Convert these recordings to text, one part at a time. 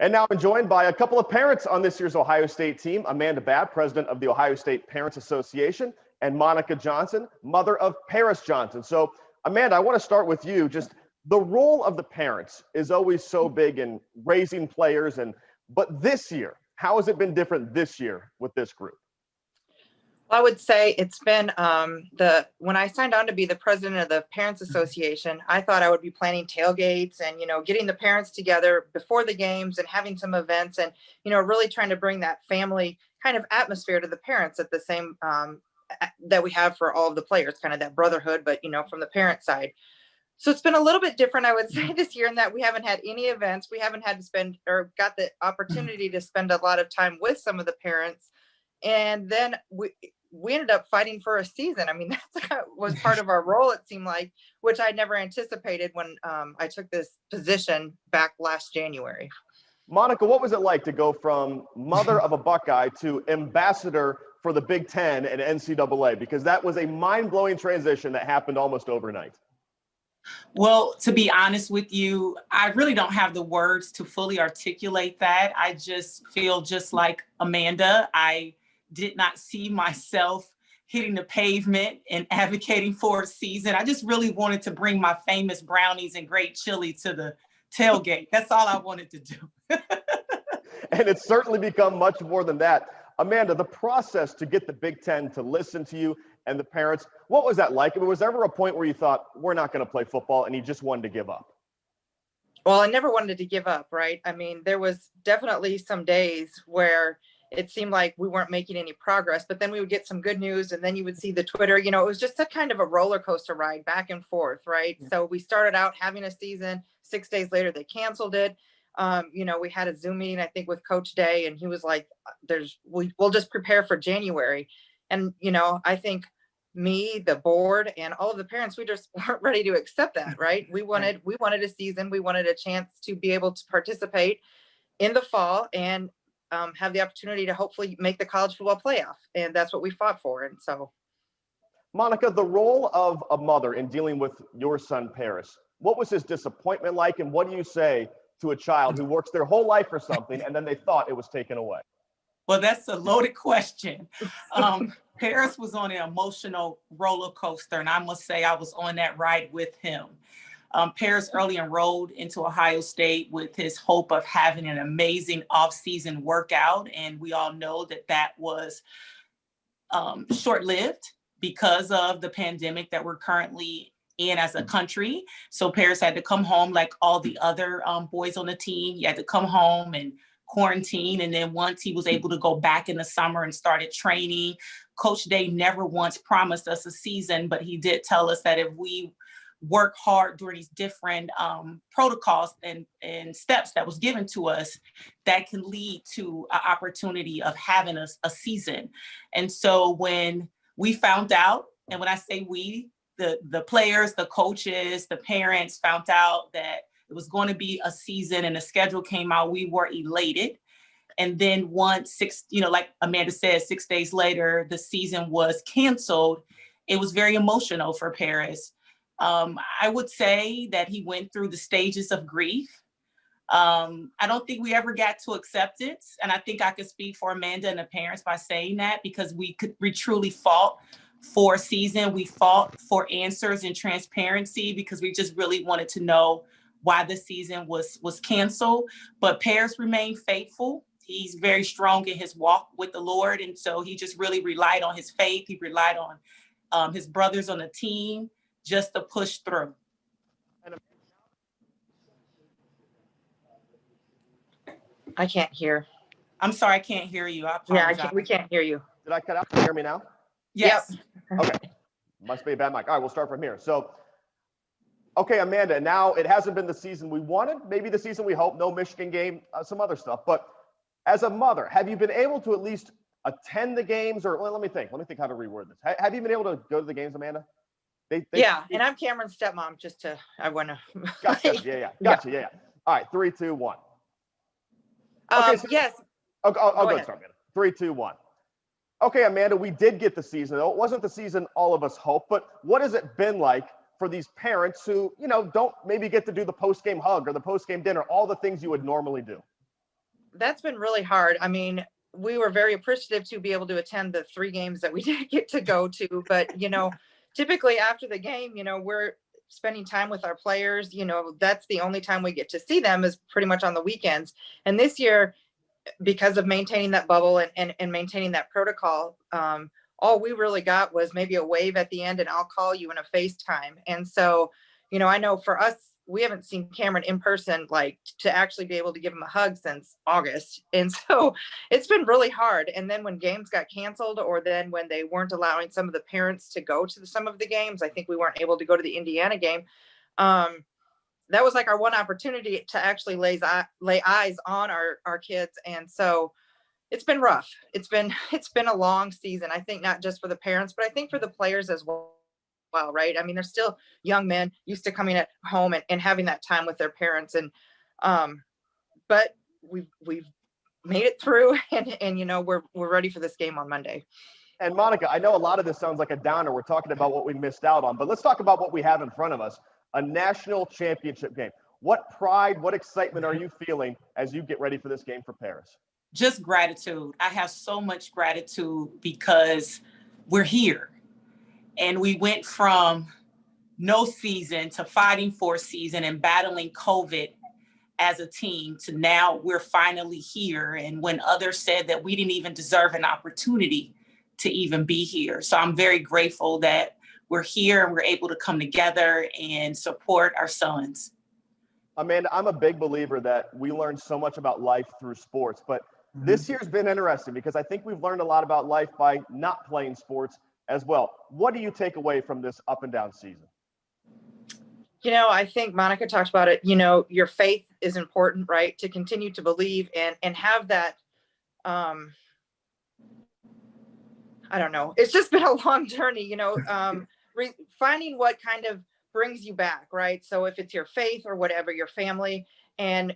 And now I'm joined by a couple of parents on this year's Ohio State team, Amanda Babb, president of the Ohio State Parents Association, and Monica Johnson, mother of Paris Johnson. So, Amanda, I want to start with you. Just the role of the parents is always so big in raising players, but this year, how has it been different this year with this group? I would say it's been when I signed on to be the president of the Parents Association, I thought I would be planning tailgates and, getting the parents together before the games and having some events and, really trying to bring that family kind of atmosphere to the parents at the same that we have for all of the players, kind of that brotherhood, but, from the parent side. So it's been a little bit different, I would say, this year in that we haven't had any events. We haven't had to spend or got the opportunity to spend a lot of time with some of the parents. And then we ended up fighting for a season. I mean, that was part of our role, it seemed like, which I never anticipated when I took this position back last January. Monica, what was it like to go from mother of a Buckeye to ambassador for the Big Ten and NCAA? Because that was a mind-blowing transition that happened almost overnight. Well, to be honest with you, I really don't have the words to fully articulate that. I just feel just like Amanda. I did not see myself hitting the pavement and advocating for a season. I just really wanted to bring my famous brownies and great chili to the tailgate. That's all I wanted to do. And it's certainly become much more than that. Amanda, the process to get the Big Ten to listen to you and the parents, what was that like? I mean, was there ever a point where you thought, we're not going to play football, and you just wanted to give up? Well, I never wanted to give up, right? I mean, there was definitely some days where it seemed like we weren't making any progress, but then we would get some good news, and then you would see the Twitter, it was just a kind of a roller coaster ride back and forth, right? Yeah. So we started out having a season. 6 days later, they canceled it. We had a Zoom meeting, I think, with Coach Day, and he was like, we'll just prepare for January. And, I think me, the board, and all of the parents, we just weren't ready to accept that, right? We wanted a season. We wanted a chance to be able to participate in the fall and have the opportunity to hopefully make the college football playoff. And that's what we fought for. And so. Monica, the role of a mother in dealing with your son, Paris, what was his disappointment like? And what do you say to a child who works their whole life for something and then they thought it was taken away? Well, that's a loaded question. Paris was on an emotional roller coaster, and I must say I was on that ride with him. Paris early enrolled into Ohio State with his hope of having an amazing off-season workout, and we all know that was short-lived because of the pandemic that we're currently in as a country. So Paris had to come home like all the other boys on the team. He had to come home and quarantine. And then once he was able to go back in the summer and started training, Coach Day never once promised us a season, but he did tell us that if we work hard during these different protocols and steps that was given to us, that can lead to an opportunity of having a season. And so when we found out, and when I say we, the players, the coaches, the parents found out that it was going to be a season and the schedule came out, we were elated. And then once like Amanda said, 6 days later, the season was canceled. It was very emotional for Paris. I would say that he went through the stages of grief. I don't think we ever got to acceptance. And I think I could speak for Amanda and the parents by saying that, because we truly fought for a season. We fought for answers and transparency because we just really wanted to know why the season was canceled. But Paris remained faithful. He's very strong in his walk with the Lord. And so he just really relied on his faith. He relied on his brothers on the team just to push through. I can't hear. I'm sorry, I can't hear you. We can't hear you. Did I cut out? Can you hear me now? Yes. Yep. Okay. Must be a bad mic. All right, we'll start from here. So, okay, Amanda, now it hasn't been the season we wanted, maybe the season we hoped, no Michigan game, some other stuff. But as a mother, have you been able to at least attend the games? Or let me think how to reword this. Have you been able to go to the games, Amanda? Yeah, and I'm Kamryn's stepmom, I want to. Gotcha, yeah. All right, 3, 2, 1. Okay, yes. I'll go ahead and start, Amanda. 3, 2, 1. Okay, Amanda, we did get the season. It wasn't the season all of us hoped, but what has it been like for these parents who, don't maybe get to do the post-game hug or the post-game dinner, all the things you would normally do? That's been really hard. I mean, we were very appreciative to be able to attend the 3 games that we did get to go to, but typically after the game, we're spending time with our players. That's the only time we get to see them is pretty much on the weekends. And this year, because of maintaining that bubble and maintaining that protocol, all we really got was maybe a wave at the end and I'll call you in a FaceTime. And so, I know for us, we haven't seen Kamryn in person, like to actually be able to give him a hug since August. And so it's been really hard. And then when games got canceled, or then when they weren't allowing some of the parents to go to some of the games, I think we weren't able to go to the Indiana game. That was like our one opportunity to actually lay eyes on our kids. And so it's been rough. It's been a long season. I think not just for the parents, but I think for the players as well. Right. I mean, they're still young men used to coming at home and having that time with their parents. And, but we've made it through and we're ready for this game on Monday. And Monica, I know a lot of this sounds like a downer. We're talking about what we missed out on, but let's talk about what we have in front of us, a national championship game. What pride, what excitement are you feeling as you get ready for this game for Paris? Just gratitude. I have so much gratitude because we're here. And we went from no season to fighting for a season and battling COVID as a team to now we're finally here. And when others said that we didn't even deserve an opportunity to even be here. So I'm very grateful that we're here and we're able to come together and support our sons. Amanda, I'm a big believer that we learn so much about life through sports, but this year's been interesting because I think we've learned a lot about life by not playing sports as well. What do you take away from this up and down season? I think Monica talked about it. Your faith is important, right? To continue to believe and have that. I don't know. It's just been a long journey, finding what kind of brings you back, right? So if it's your faith or whatever, your family, and,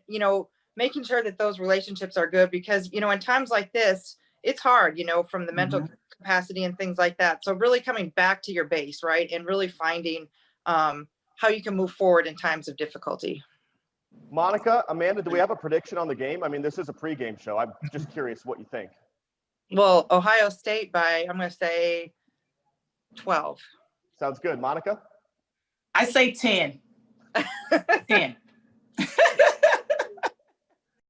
making sure that those relationships are good because, in times like this, it's hard, from the mental capacity and things like that. So really coming back to your base, right? And really finding how you can move forward in times of difficulty. Monica, Amanda, do we have a prediction on the game? I mean, this is a pregame show. I'm just curious what you think. Well, Ohio State I'm going to say 12. Sounds good. Monica? I say 10. 10.